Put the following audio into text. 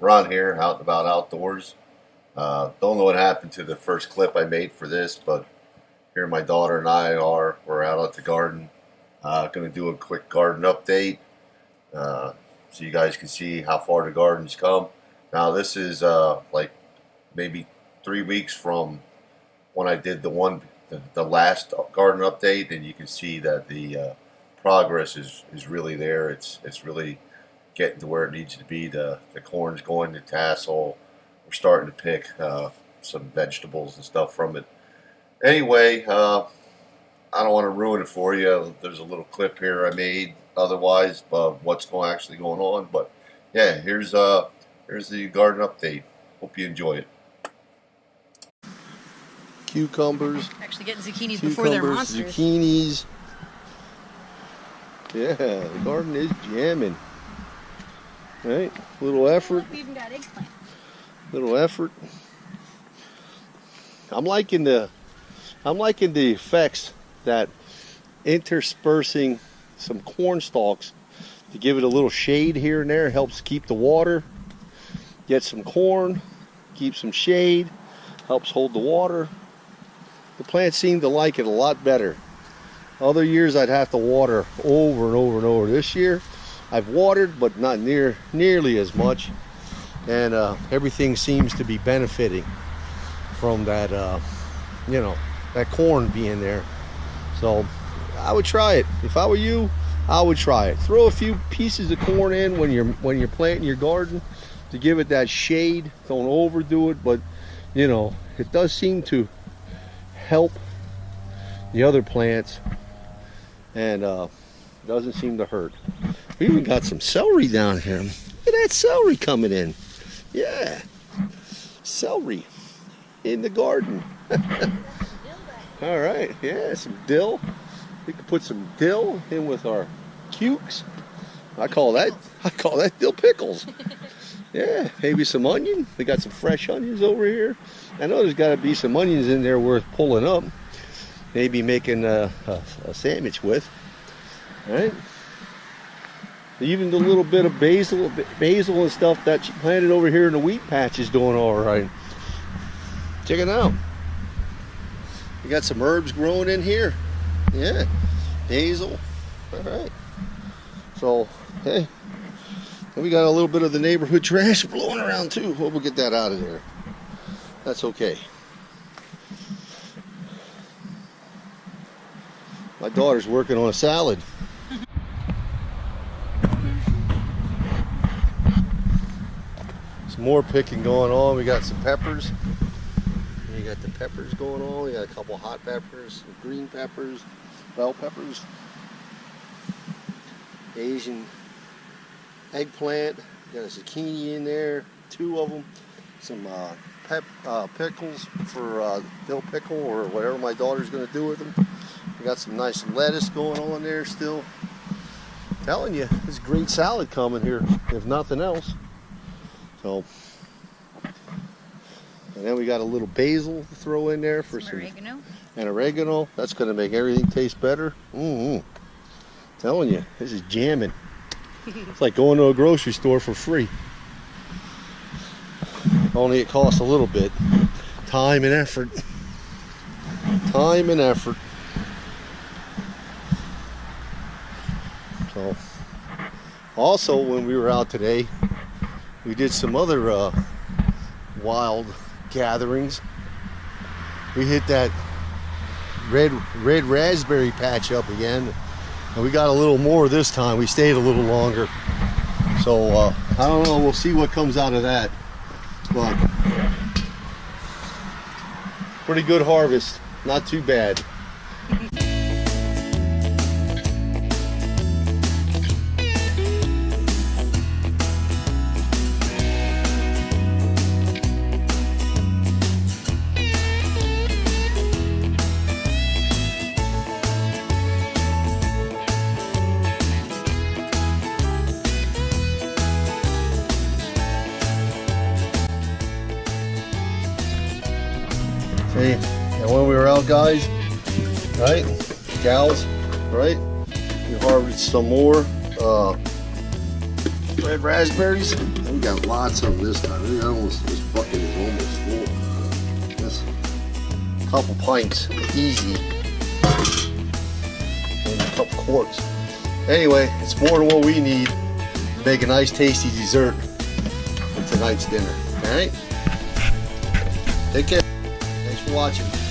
Ron here, out and about outdoors. Don't know what happened to the first clip I made for this, but here my daughter and we're out at the garden. Going to do a quick garden update so you guys can see how far the garden's come. Now this is like maybe 3 weeks from when I did the last garden update, and you can see that the progress is really there. It's really getting to where it needs to be. The corn's going to tassel. We're starting to pick some vegetables and stuff from it. Anyway, I don't want to ruin it for you. There's a little clip here I made otherwise of what's actually going on. But yeah, here's the garden update. Hope you enjoy it. Cucumbers. Actually getting zucchinis before they're monsters. Zucchinis. Yeah, the garden is jamming. Right? Little effort. We even got eggplant. Little effort. I'm liking the effects that interspersing some corn stalks to give it a little shade here and there helps keep the water. Get some corn, keep some shade, helps hold the water. The plants seem to like it a lot better. Other years I'd have to water over and over and over. This year I've watered, but not nearly as much, and everything seems to be benefiting from that, that corn being there. So I would try it. If I were you, I would try it. Throw a few pieces of corn in when you're planting your garden to give it that shade. Don't overdo it, but it does seem to help the other plants, and doesn't seem to hurt. We even got some celery down here. Look at that celery coming in. Yeah, celery in the garden. All right, yeah, some dill. We could put some dill in with our cukes. I call that dill pickles. Yeah, maybe some onion. We got some fresh onions over here. I know there's got to be some onions in there worth pulling up. Maybe making a sandwich with. All right. Even the little bit of basil and stuff that you planted over here in the wheat patch is doing all right. Check it out. We got some herbs growing in here. Yeah, basil. All right. So, hey. And we got a little bit of the neighborhood trash blowing around too. Well, we'll get that out of there. That's okay. My daughter's working on a salad. Some more picking going on. We got some peppers. We got the peppers going on. We got a couple hot peppers, some green peppers, bell peppers, Asian eggplant, got a zucchini in there, 2 of them, some pickles for dill pickle or whatever my daughter's going to do with them. We got some nice lettuce going on there still. I'm telling you, there's great salad coming here, if nothing else. So, and then we got a little basil to throw in there for some oregano. And oregano. That's going to make everything taste better. Telling you, this is jamming. It's like going to a grocery store for free. Only it costs a little bit. Time and effort. Time and effort. So, also when we were out today, we did some other wild gatherings. We hit that red raspberry patch up again. And we got a little more this time. We stayed a little longer. So, I don't know. We'll see what comes out of that. But, pretty good harvest. Not too bad. See, and when we were out, guys, right, gals, right, we harvested some more red raspberries. We got lots of them this time. This bucket is almost full. That's a couple pints, easy. Maybe a couple quarts. Anyway, it's more than what we need to make a nice tasty dessert for tonight's dinner. Alright? Take care. Thanks for watching.